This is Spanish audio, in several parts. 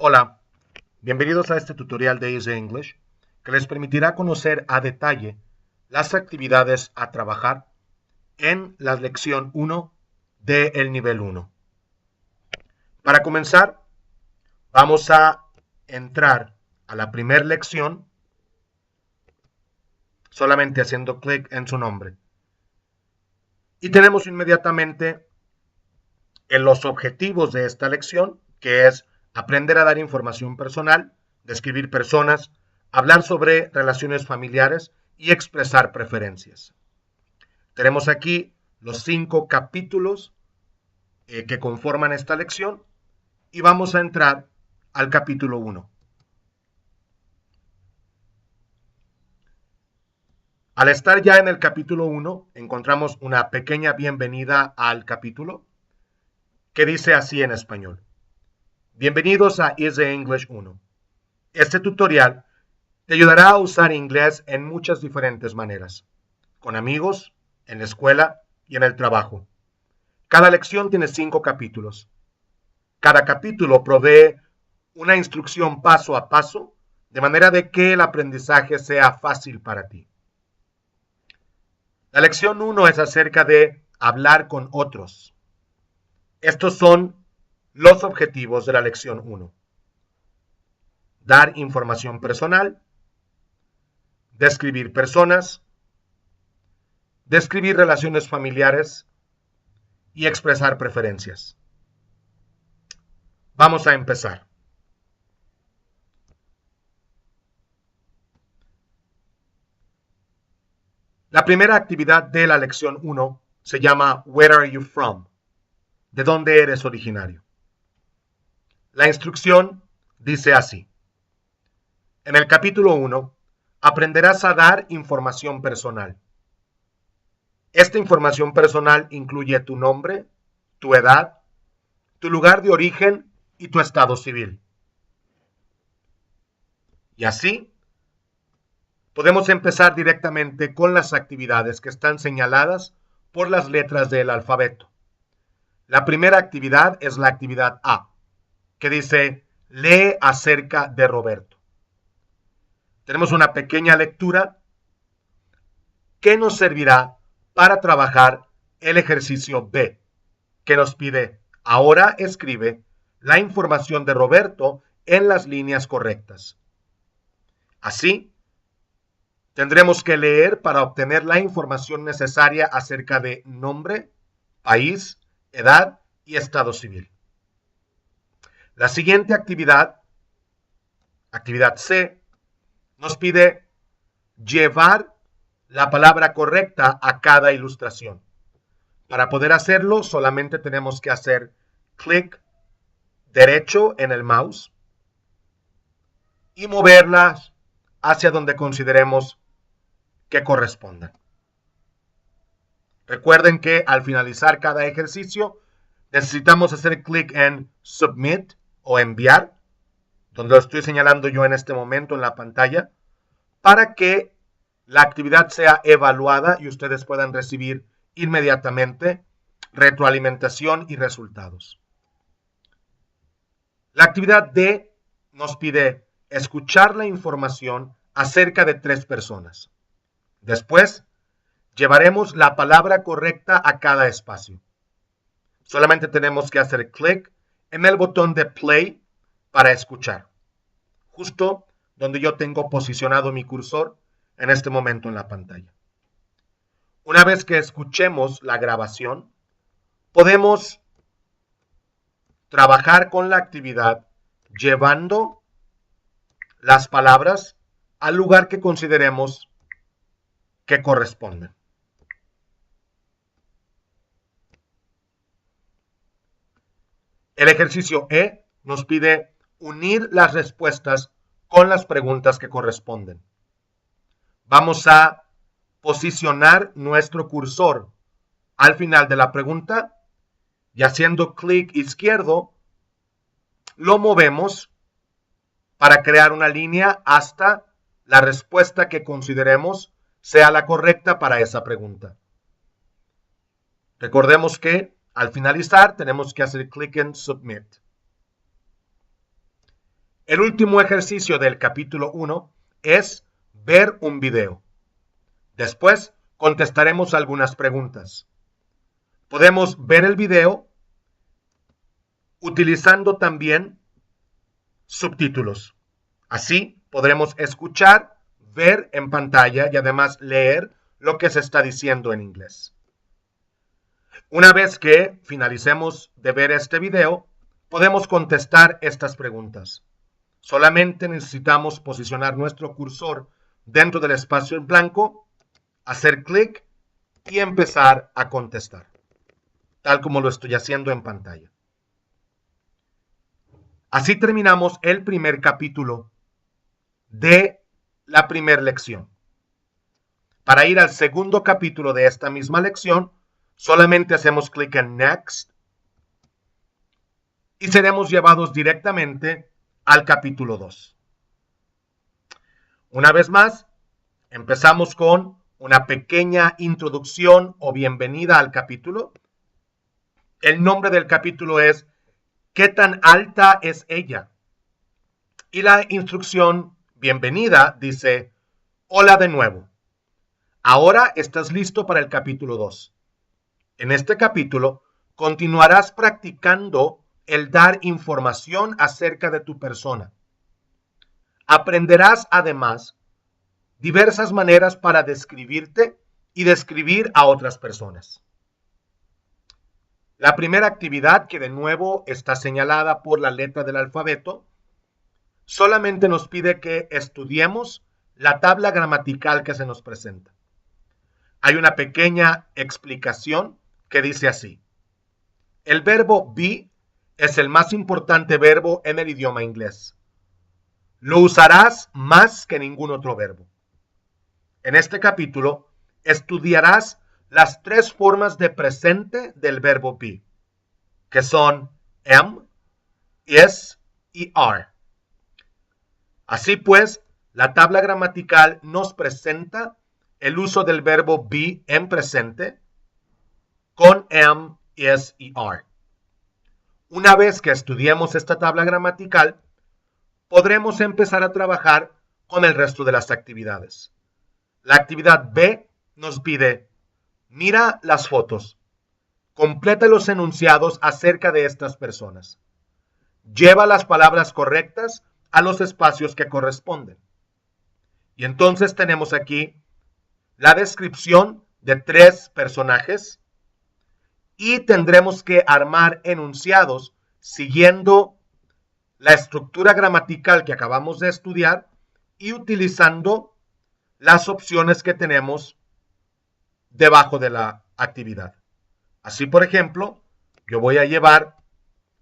Hola, bienvenidos a este tutorial de Easy English que les permitirá conocer a detalle las actividades a trabajar en la lección 1 del nivel 1. Para comenzar, vamos a entrar a la primera lección solamente haciendo clic en su nombre. Y tenemos inmediatamente en los objetivos de esta lección, que es aprender a dar información personal, describir personas, hablar sobre relaciones familiares y expresar preferencias. Tenemos aquí los 5 capítulos que conforman esta lección y vamos a entrar al capítulo 1. Al estar ya en el capítulo 1, encontramos una pequeña bienvenida al capítulo que dice así en español. Bienvenidos a Easy English 1. Este tutorial te ayudará a usar inglés en muchas diferentes maneras, con amigos, en la escuela y en el trabajo. Cada lección tiene 5 capítulos. Cada capítulo provee una instrucción paso a paso, de manera de que el aprendizaje sea fácil para ti. La lección 1 es acerca de hablar con otros. Estos son los objetivos de la lección 1. Dar información personal, describir personas, describir relaciones familiares y expresar preferencias. Vamos a empezar. La primera actividad de la lección 1 se llama Where are you from? ¿De dónde eres originario? La instrucción dice así. En el capítulo 1 aprenderás a dar información personal. Esta información personal incluye tu nombre, tu edad, tu lugar de origen y tu estado civil. Y así, podemos empezar directamente con las actividades que están señaladas por las letras del alfabeto. La primera actividad es la actividad A, que dice, lee acerca de Roberto. Tenemos una pequeña lectura que nos servirá para trabajar el ejercicio B, que nos pide, ahora escribe la información de Roberto en las líneas correctas. Así, tendremos que leer para obtener la información necesaria acerca de nombre, país, edad y estado civil. La siguiente actividad, actividad C, nos pide llevar la palabra correcta a cada ilustración. Para poder hacerlo, solamente tenemos que hacer clic derecho en el mouse y moverlas hacia donde consideremos que correspondan. Recuerden que al finalizar cada ejercicio necesitamos hacer clic en Submit o enviar, donde lo estoy señalando yo en este momento en la pantalla, para que la actividad sea evaluada y ustedes puedan recibir inmediatamente retroalimentación y resultados. La actividad D nos pide escuchar la información acerca de 3 personas. Después, llevaremos la palabra correcta a cada espacio. Solamente tenemos que hacer clic en el botón de play para escuchar, justo donde yo tengo posicionado mi cursor en este momento en la pantalla. Una vez que escuchemos la grabación, podemos trabajar con la actividad llevando las palabras al lugar que consideremos que corresponden. El ejercicio E nos pide unir las respuestas con las preguntas que corresponden. Vamos a posicionar nuestro cursor al final de la pregunta y haciendo clic izquierdo lo movemos para crear una línea hasta la respuesta que consideremos sea la correcta para esa pregunta. Recordemos que al finalizar tenemos que hacer clic en Submit. El último ejercicio del capítulo 1 es ver un video. Después contestaremos algunas preguntas. Podemos ver el video utilizando también subtítulos. Así podremos escuchar, ver en pantalla y además leer lo que se está diciendo en inglés. Una vez que finalicemos de ver este video, podemos contestar estas preguntas. Solamente necesitamos posicionar nuestro cursor dentro del espacio en blanco, hacer clic y empezar a contestar, tal como lo estoy haciendo en pantalla. Así terminamos el primer capítulo de la primera lección. Para ir al segundo capítulo de esta misma lección, solamente hacemos clic en Next y seremos llevados directamente al capítulo 2. Una vez más, empezamos con una pequeña introducción o bienvenida al capítulo. El nombre del capítulo es ¿Qué tan alta es ella? Y la instrucción bienvenida dice, hola de nuevo. Ahora estás listo para el capítulo 2. En este capítulo continuarás practicando el dar información acerca de tu persona. Aprenderás además diversas maneras para describirte y describir a otras personas. La primera actividad, que de nuevo está señalada por la letra del alfabeto, solamente nos pide que estudiemos la tabla gramatical que se nos presenta. Hay una pequeña explicación que dice así. El verbo be es el más importante verbo en el idioma inglés. Lo usarás más que ningún otro verbo. En este capítulo estudiarás las tres formas de presente del verbo be, que son am, is y are. Así pues, la tabla gramatical nos presenta el uso del verbo be en presente con am, is y are. Una vez que estudiemos esta tabla gramatical, podremos empezar a trabajar con el resto de las actividades. La actividad B nos pide, mira las fotos, completa los enunciados acerca de estas personas, lleva las palabras correctas a los espacios que corresponden. Y entonces tenemos aquí la descripción de 3 personajes y tendremos que armar enunciados siguiendo la estructura gramatical que acabamos de estudiar y utilizando las opciones que tenemos debajo de la actividad. Así, por ejemplo, yo voy a llevar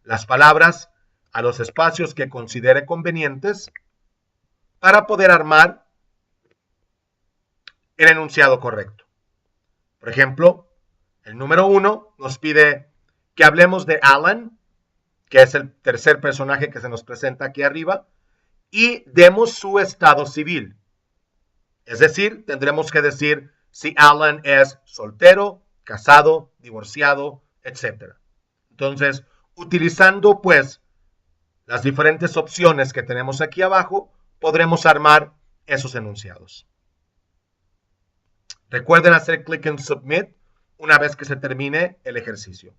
las palabras a los espacios que considere convenientes para poder armar el enunciado correcto. Por ejemplo, el número 1 nos pide que hablemos de Alan, que es el tercer personaje que se nos presenta aquí arriba, y demos su estado civil. Es decir, tendremos que decir si Alan es soltero, casado, divorciado, etc. Entonces, utilizando pues las diferentes opciones que tenemos aquí abajo, podremos armar esos enunciados. Recuerden hacer clic en Submit una vez que se termine el ejercicio.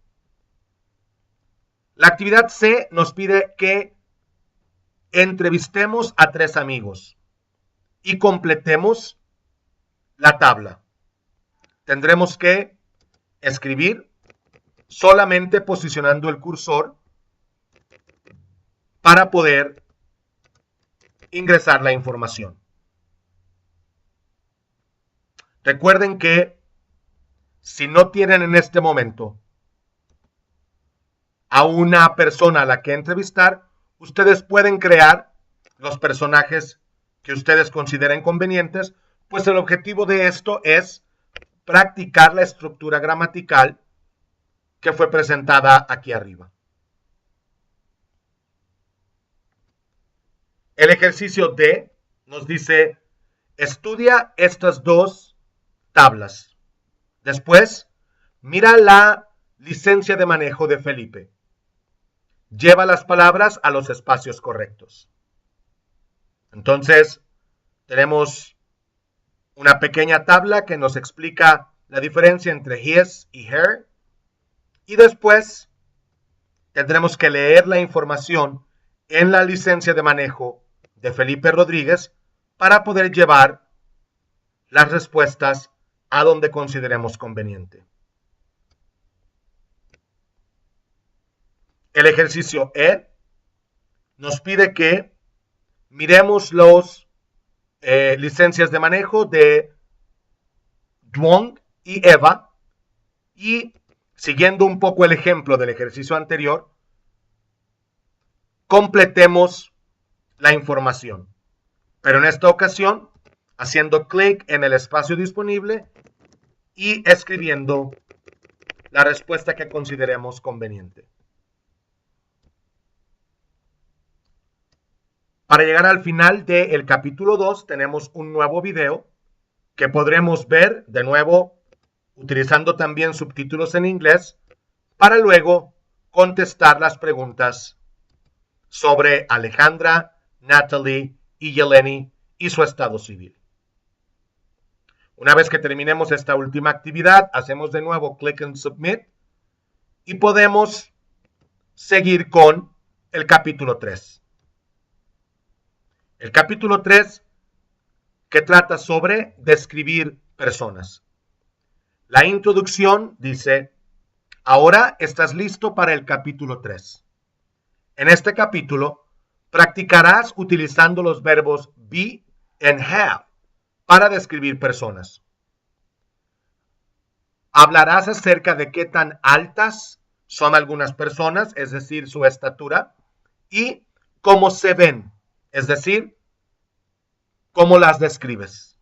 La actividad C nos pide que entrevistemos a 3 amigos y completemos la tabla. Tendremos que escribir solamente posicionando el cursor para poder ingresar la información. Recuerden que si no tienen en este momento a una persona a la que entrevistar, ustedes pueden crear los personajes que ustedes consideren convenientes, pues el objetivo de esto es practicar la estructura gramatical que fue presentada aquí arriba. El ejercicio D nos dice, estudia estas 2 tablas. Después, mira la licencia de manejo de Felipe. Lleva las palabras a los espacios correctos. Entonces, tenemos una pequeña tabla que nos explica la diferencia entre his y her. Y después tendremos que leer la información en la licencia de manejo de Felipe Rodríguez para poder llevar las respuestas a donde consideremos conveniente. El ejercicio E nos pide que miremos los licencias de manejo de Duong y Eva y, siguiendo un poco el ejemplo del ejercicio anterior, completemos la información. Pero en esta ocasión, haciendo clic en el espacio disponible y escribiendo la respuesta que consideremos conveniente. Para llegar al final del capítulo 2, tenemos un nuevo video que podremos ver de nuevo utilizando también subtítulos en inglés para luego contestar las preguntas sobre Alejandra, Natalie y Yeleni y su estado civil. Una vez que terminemos esta última actividad, hacemos de nuevo clic en Submit y podemos seguir con el capítulo 3. El capítulo 3 que trata sobre describir personas. La introducción dice: ahora estás listo para el capítulo 3. En este capítulo practicarás utilizando los verbos be and have para describir personas. Hablarás acerca de qué tan altas son algunas personas, es decir, su estatura, y cómo se ven, es decir, cómo las describes.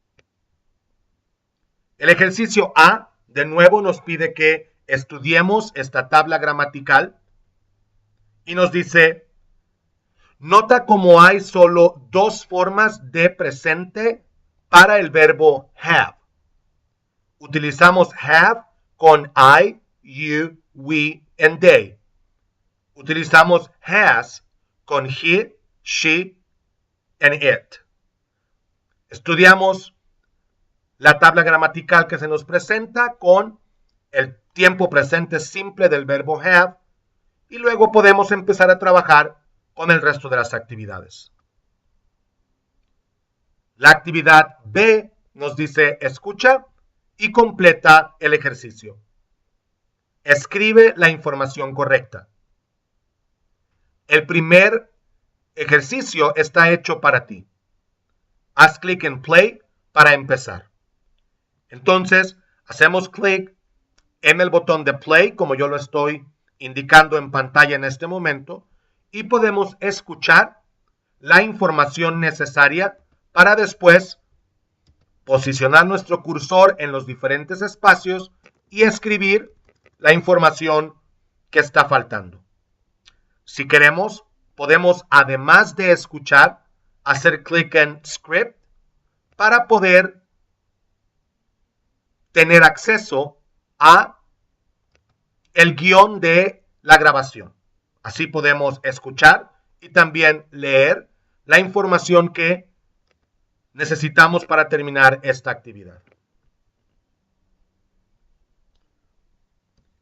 El ejercicio A, de nuevo, nos pide que estudiemos esta tabla gramatical y nos dice: nota cómo hay solo dos formas de presente para el verbo have. Utilizamos have con I, you, we, and they. Utilizamos has con he, she, and it. Estudiamos la tabla gramatical que se nos presenta con el tiempo presente simple del verbo have y luego podemos empezar a trabajar con el resto de las actividades. La actividad B nos dice: escucha y completa el ejercicio. Escribe la información correcta. El primer ejercicio está hecho para ti. Haz clic en play para empezar. Entonces, hacemos clic en el botón de play, como yo lo estoy indicando en pantalla en este momento, y podemos escuchar la información necesaria para después posicionar nuestro cursor en los diferentes espacios y escribir la información que está faltando. Si queremos, podemos, además de escuchar, hacer clic en Script para poder tener acceso a el guión de la grabación. Así podemos escuchar y también leer la información que necesitamos para terminar esta actividad.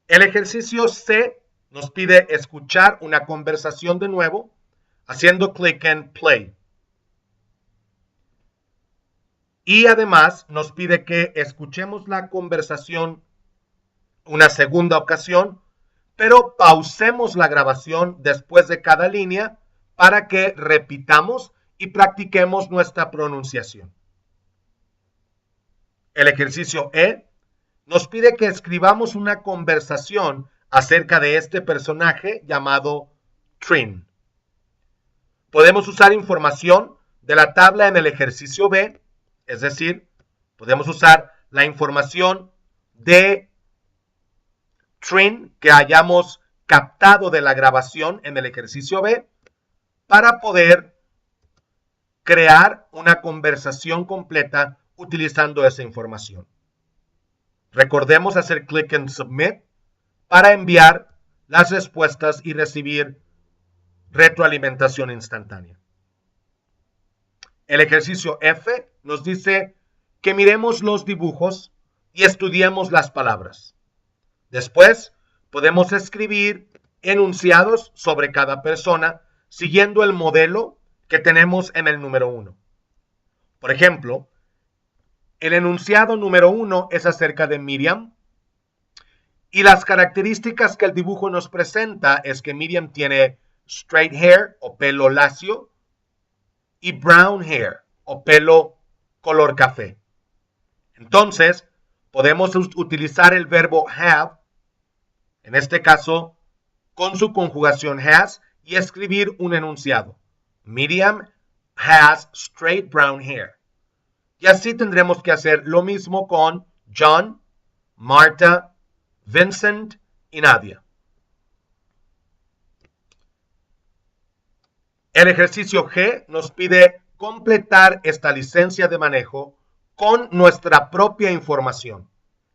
El ejercicio C nos pide escuchar una conversación de nuevo, haciendo clic en play. Y además nos pide que escuchemos la conversación una segunda ocasión, pero pausemos la grabación después de cada línea para que repitamos y practiquemos nuestra pronunciación. El ejercicio E nos pide que escribamos una conversación acerca de este personaje llamado Trin. Podemos usar información de la tabla en el ejercicio B, es decir, podemos usar la información de Trin que hayamos captado de la grabación en el ejercicio B para poder crear una conversación completa utilizando esa información. Recordemos hacer clic en Submit para enviar las respuestas y recibir retroalimentación instantánea. El ejercicio F nos dice que miremos los dibujos y estudiemos las palabras. Después, podemos escribir enunciados sobre cada persona siguiendo el modelo que tenemos en el número 1. Por ejemplo, el enunciado número 1 es acerca de Miriam y las características que el dibujo nos presenta es que Miriam tiene straight hair o pelo lacio y brown hair o pelo color café. Entonces, podemos utilizar el verbo have, en este caso, con su conjugación has, y escribir un enunciado. Miriam has straight brown hair. Y así tendremos que hacer lo mismo con John, Marta, Vincent y Nadia. El ejercicio G nos pide completar esta licencia de manejo con nuestra propia información.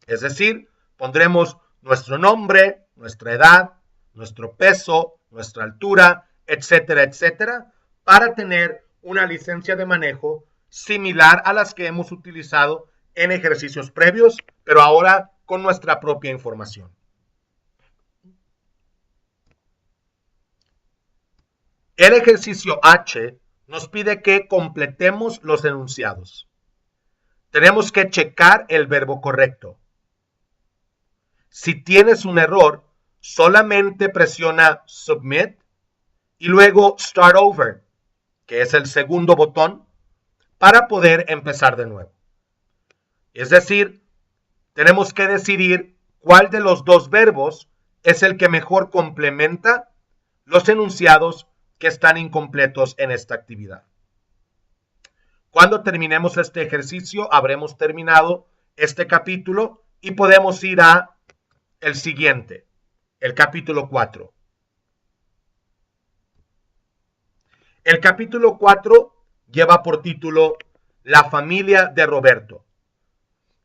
Es decir, pondremos nuestro nombre, nuestra edad, nuestro peso, nuestra altura, etcétera, etcétera, para tener una licencia de manejo similar a las que hemos utilizado en ejercicios previos, pero ahora con nuestra propia información. El ejercicio H nos pide que completemos los enunciados. Tenemos que checar el verbo correcto. Si tienes un error, solamente presiona Submit y luego Start Over, que es el segundo botón, para poder empezar de nuevo. Es decir, tenemos que decidir cuál de los dos verbos es el que mejor complementa los enunciados que están incompletos en esta actividad. Cuando terminemos este ejercicio, habremos terminado este capítulo y podemos ir a el siguiente, el capítulo 4. El capítulo 4 lleva por título La familia de Roberto.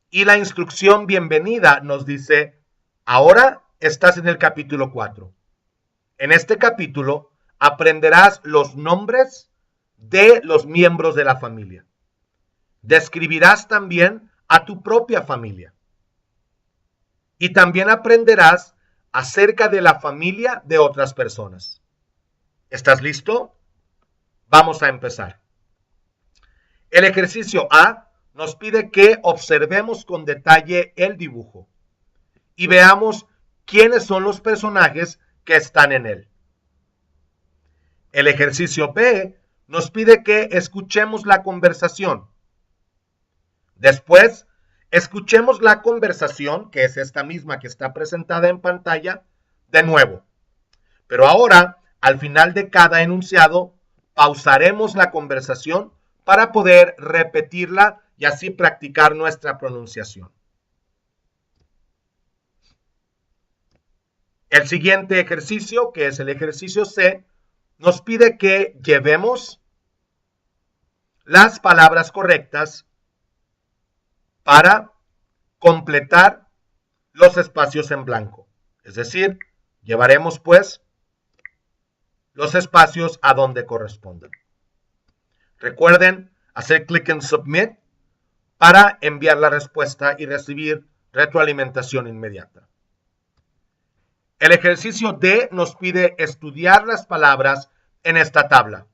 Y la instrucción bienvenida nos dice, ahora estás en el capítulo 4. En este capítulo aprenderás los nombres de los miembros de la familia. Describirás también a tu propia familia. Y también aprenderás acerca de la familia de otras personas. ¿Estás listo? Vamos a empezar. El ejercicio A nos pide que observemos con detalle el dibujo y veamos quiénes son los personajes que están en él. El ejercicio B nos pide que escuchemos la conversación. Después, escuchemos la conversación, que es esta misma que está presentada en pantalla, de nuevo. Pero ahora, al final de cada enunciado, pausaremos la conversación para poder repetirla y así practicar nuestra pronunciación. El siguiente ejercicio, que es el ejercicio C, nos pide que llevemos las palabras correctas para completar los espacios en blanco. Es decir, llevaremos pues los espacios a donde correspondan. Recuerden hacer clic en Submit para enviar la respuesta y recibir retroalimentación inmediata. El ejercicio D nos pide estudiar las palabras en esta tabla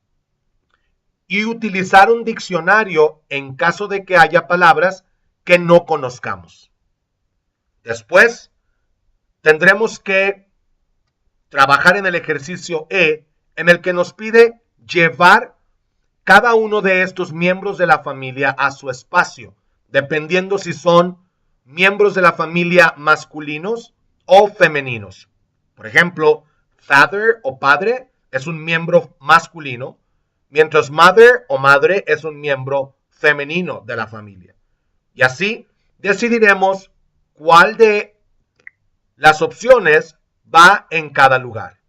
y utilizar un diccionario en caso de que haya palabras que no conozcamos. Después, tendremos que trabajar en el ejercicio E, en el que nos pide llevar cada uno de estos miembros de la familia a su espacio, dependiendo si son miembros de la familia masculinos o femeninos. Por ejemplo, father o padre es un miembro masculino, mientras mother o madre es un miembro femenino de la familia. Y así decidiremos cuál de las opciones va en cada lugar.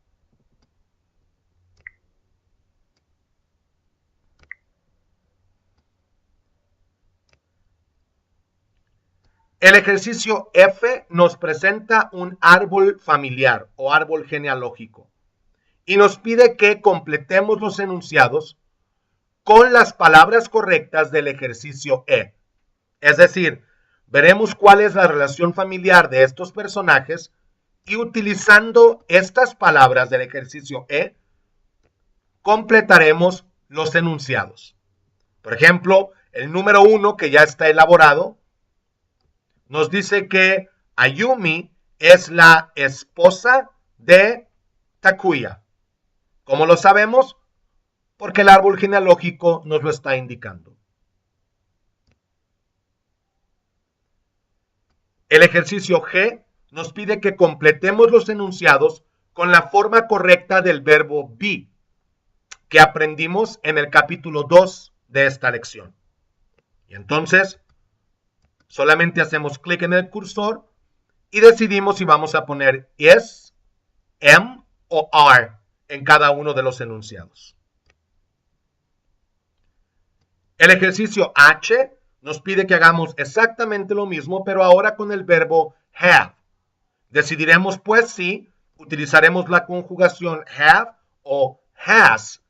El ejercicio F nos presenta un árbol familiar o árbol genealógico y nos pide que completemos los enunciados con las palabras correctas del ejercicio E. Es decir, veremos cuál es la relación familiar de estos personajes y utilizando estas palabras del ejercicio E, completaremos los enunciados. Por ejemplo, el número 1, que ya está elaborado, nos dice que Ayumi es la esposa de Takuya. ¿Cómo lo sabemos? Porque el árbol genealógico nos lo está indicando. El ejercicio G nos pide que completemos los enunciados con la forma correcta del verbo be, que aprendimos en el capítulo 2 de esta lección. Y entonces, solamente hacemos clic en el cursor y decidimos si vamos a poner is, am o are en cada uno de los enunciados. El ejercicio H nos pide que hagamos exactamente lo mismo, pero ahora con el verbo have. Decidiremos pues si utilizaremos la conjugación have o has,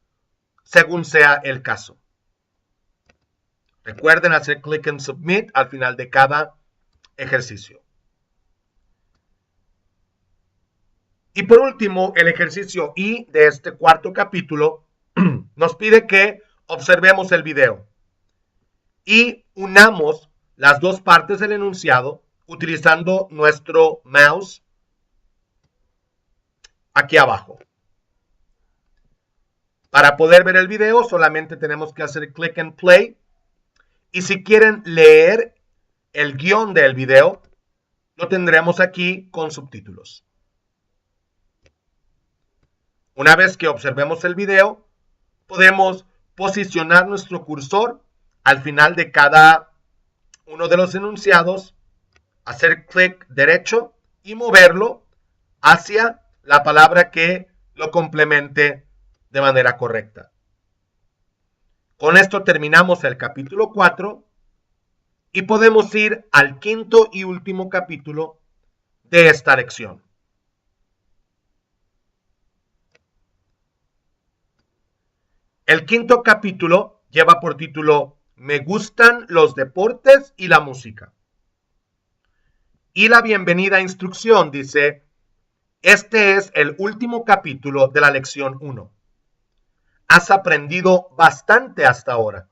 según sea el caso. Recuerden hacer clic en Submit al final de cada ejercicio. Y por último, el ejercicio I de este cuarto capítulo nos pide que observemos el video y unamos las dos partes del enunciado utilizando nuestro mouse aquí abajo. Para poder ver el video solamente tenemos que hacer clic en play y si quieren leer el guión del video lo tendremos aquí con subtítulos. Una vez que observemos el video podemos posicionar nuestro cursor al final de cada uno de los enunciados, hacer clic derecho y moverlo hacia la palabra que lo complemente de manera correcta. Con esto terminamos el capítulo 4 y podemos ir al quinto y último capítulo de esta lección. El quinto capítulo lleva por título Me gustan los deportes y la música. Y la bienvenida instrucción dice, este es el último capítulo de la lección 1. Has aprendido bastante hasta ahora.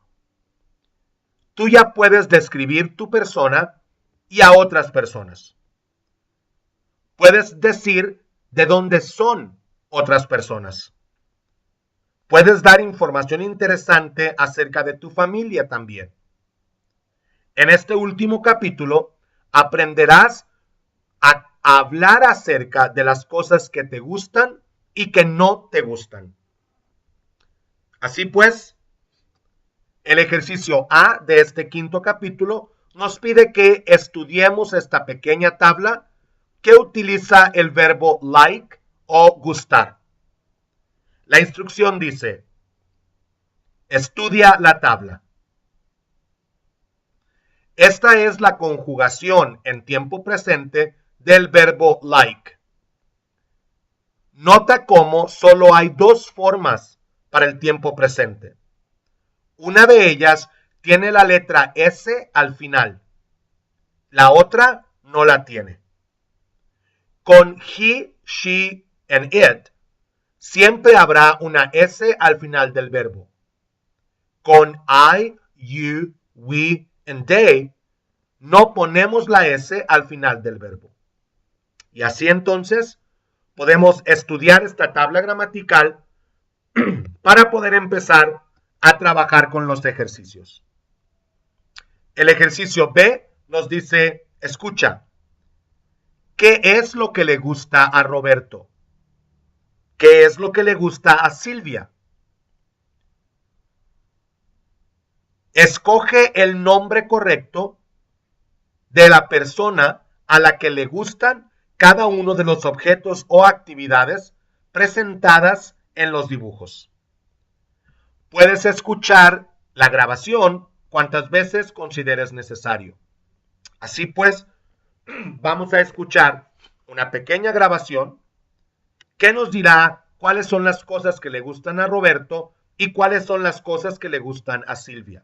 Tú ya puedes describir tu persona y a otras personas. Puedes decir de dónde son otras personas. Puedes dar información interesante acerca de tu familia también. En este último capítulo aprenderás a hablar acerca de las cosas que te gustan y que no te gustan. Así pues, el ejercicio A de este quinto capítulo nos pide que estudiemos esta pequeña tabla que utiliza el verbo like o gustar. La instrucción dice, estudia la tabla. Esta es la conjugación en tiempo presente del verbo like. Nota cómo solo hay dos formas para el tiempo presente. Una de ellas tiene la letra S al final. La otra no la tiene. Con he, she, and it, siempre habrá una S al final del verbo. Con I, you, we, and they, no ponemos la S al final del verbo. Y así entonces podemos estudiar esta tabla gramatical para poder empezar a trabajar con los ejercicios. El ejercicio B nos dice, escucha, ¿qué es lo que le gusta a Roberto? ¿Qué es lo que le gusta a Silvia? Escoge el nombre correcto de la persona a la que le gustan cada uno de los objetos o actividades presentadas en los dibujos. Puedes escuchar la grabación cuantas veces consideres necesario. Así pues, vamos a escuchar una pequeña grabación que nos dirá cuáles son las cosas que le gustan a Roberto y cuáles son las cosas que le gustan a Silvia.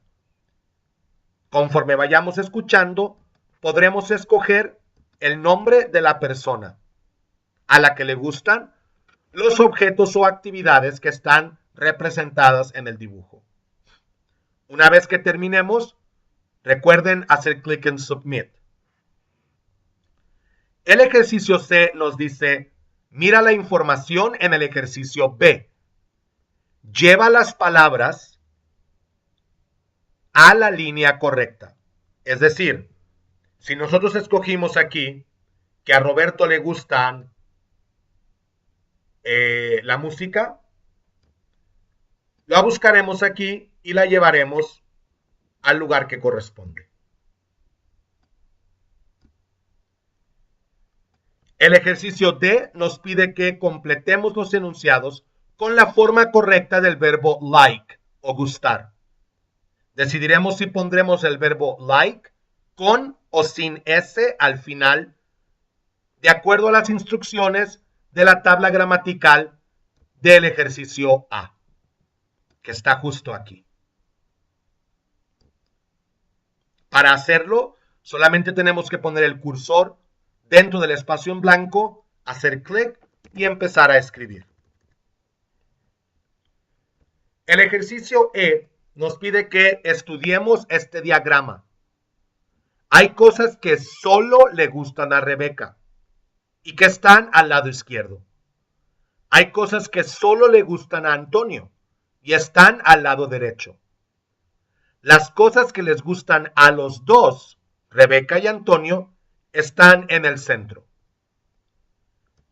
Conforme vayamos escuchando, podremos escoger el nombre de la persona a la que le gustan los objetos o actividades que están representadas en el dibujo. Una vez que terminemos, recuerden hacer clic en Submit. El ejercicio C nos dice, mira la información en el ejercicio B. Lleva las palabras a la línea correcta. Es decir, si nosotros escogimos aquí que a Roberto le gustan la música, la buscaremos aquí y la llevaremos al lugar que corresponde. El ejercicio D nos pide que completemos los enunciados con la forma correcta del verbo like o gustar. Decidiremos si pondremos el verbo like con o sin S al final, de acuerdo a las instrucciones de la tabla gramatical del ejercicio A, que está justo aquí. Para hacerlo, solamente tenemos que poner el cursor dentro del espacio en blanco, hacer clic y empezar a escribir. El ejercicio E nos pide que estudiemos este diagrama. Hay cosas que solo le gustan a Rebeca y que están al lado izquierdo. Hay cosas que solo le gustan a Antonio y están al lado derecho. Las cosas que les gustan a los dos, Rebeca y Antonio, están en el centro.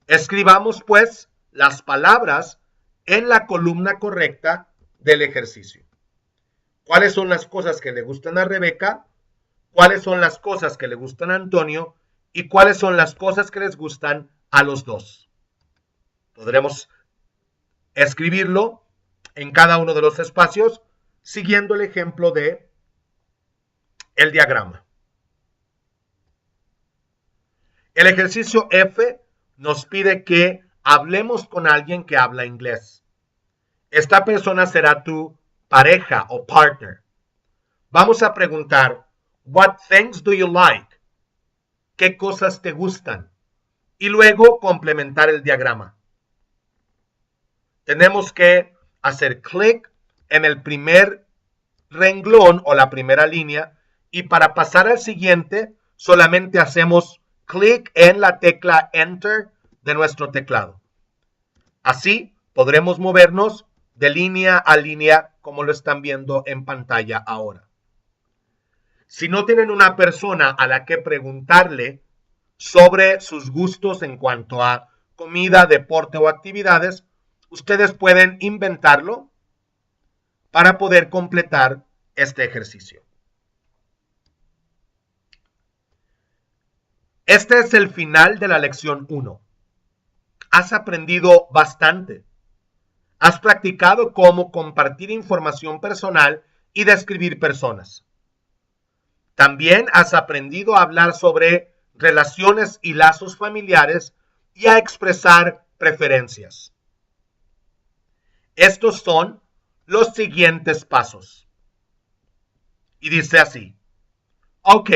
Escribamos, pues, las palabras en la columna correcta del ejercicio. ¿Cuáles son las cosas que le gustan a Rebeca? ¿Cuáles son las cosas que le gustan a Antonio? ¿Y cuáles son las cosas que les gustan a los dos? Podremos escribirlo en cada uno de los espacios siguiendo el ejemplo de el diagrama. El ejercicio F nos pide que hablemos con alguien que habla inglés. Esta persona será tu pareja o partner. Vamos a preguntar, what things do you like? ¿Qué cosas te gustan? Y luego complementar el diagrama. Tenemos que hacer clic en el primer renglón o la primera línea y para pasar al siguiente solamente hacemos clic en la tecla Enter de nuestro teclado. Así podremos movernos de línea a línea como lo están viendo en pantalla ahora. Si no tienen una persona a la que preguntarle sobre sus gustos en cuanto a comida, deporte o actividades, ustedes pueden inventarlo para poder completar este ejercicio. Este es el final de la lección 1. Has aprendido bastante. Has practicado cómo compartir información personal y describir personas. También has aprendido a hablar sobre relaciones y lazos familiares y a expresar preferencias. Estos son los siguientes pasos. Y dice así, ok,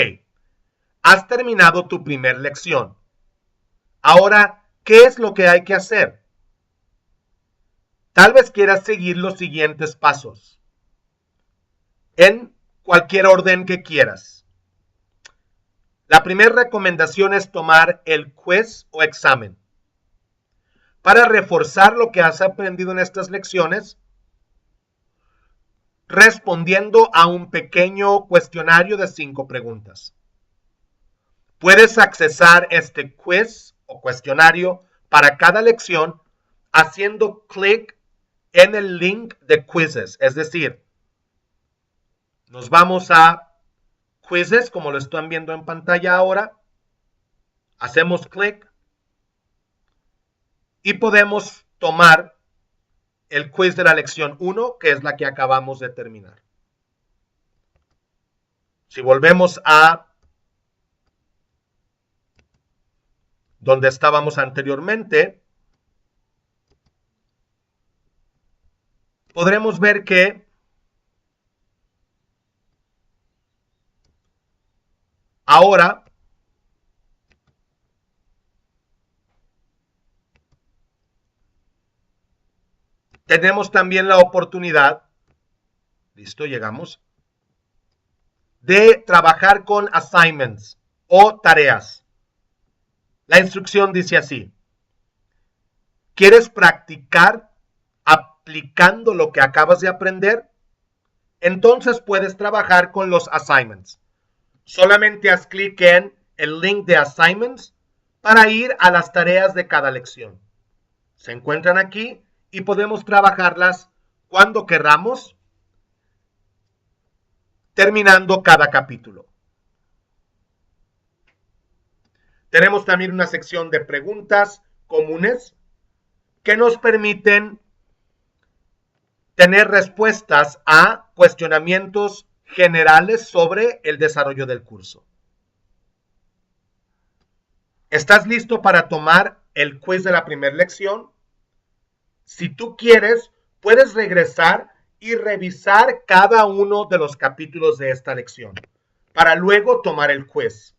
has terminado tu primera lección. Ahora, ¿qué es lo que hay que hacer? Tal vez quieras seguir los siguientes pasos en cualquier orden que quieras. La primera recomendación es tomar el quiz o examen. Para reforzar lo que has aprendido en estas lecciones, respondiendo a un pequeño cuestionario de 5 preguntas. Puedes accesar este quiz o cuestionario para cada lección haciendo clic en el link de quizzes, es decir, nos vamos a quizzes como lo están viendo en pantalla ahora, hacemos clic y podemos tomar el quiz de la lección 1, que es la que acabamos de terminar. Si volvemos a donde estábamos anteriormente, podremos ver que ahora tenemos también la oportunidad, listo, llegamos, de trabajar con assignments o tareas. La instrucción dice así: ¿quieres practicar aplicando lo que acabas de aprender? Entonces puedes trabajar con los assignments. Solamente haz clic en el link de assignments para ir a las tareas de cada lección. Se encuentran aquí y podemos trabajarlas cuando queramos, terminando cada capítulo. Tenemos también una sección de preguntas comunes que nos permiten tener respuestas a cuestionamientos generales sobre el desarrollo del curso. ¿Estás listo para tomar el quiz de la primera lección? Si tú quieres, puedes regresar y revisar cada uno de los capítulos de esta lección para luego tomar el quiz.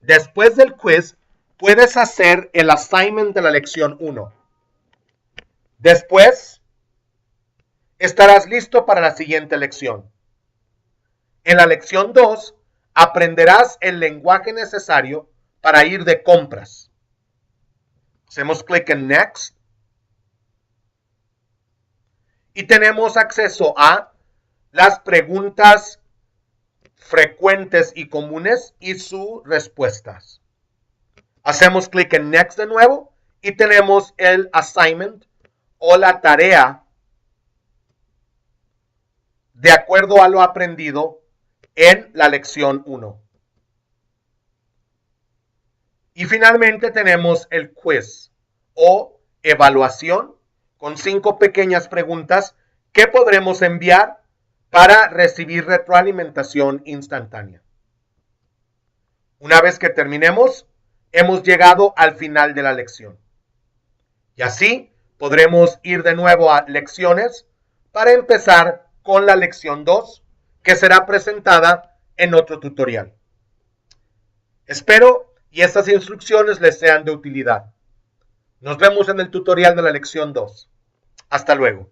Después del quiz, puedes hacer el assignment de la lección 1. Después, estarás listo para la siguiente lección. En la lección 2, aprenderás el lenguaje necesario para ir de compras. Hacemos clic en Next. Y tenemos acceso a las preguntas frecuentes y comunes y sus respuestas. Hacemos clic en Next de nuevo y tenemos el assignment o la tarea de acuerdo a lo aprendido en la lección 1. Y finalmente tenemos el quiz o evaluación con 5 pequeñas preguntas que podremos enviar para recibir retroalimentación instantánea. Una vez que terminemos, hemos llegado al final de la lección. Y así podremos ir de nuevo a lecciones para empezar con la lección 2, que será presentada en otro tutorial. Espero y estas instrucciones les sean de utilidad. Nos vemos en el tutorial de la lección 2. Hasta luego.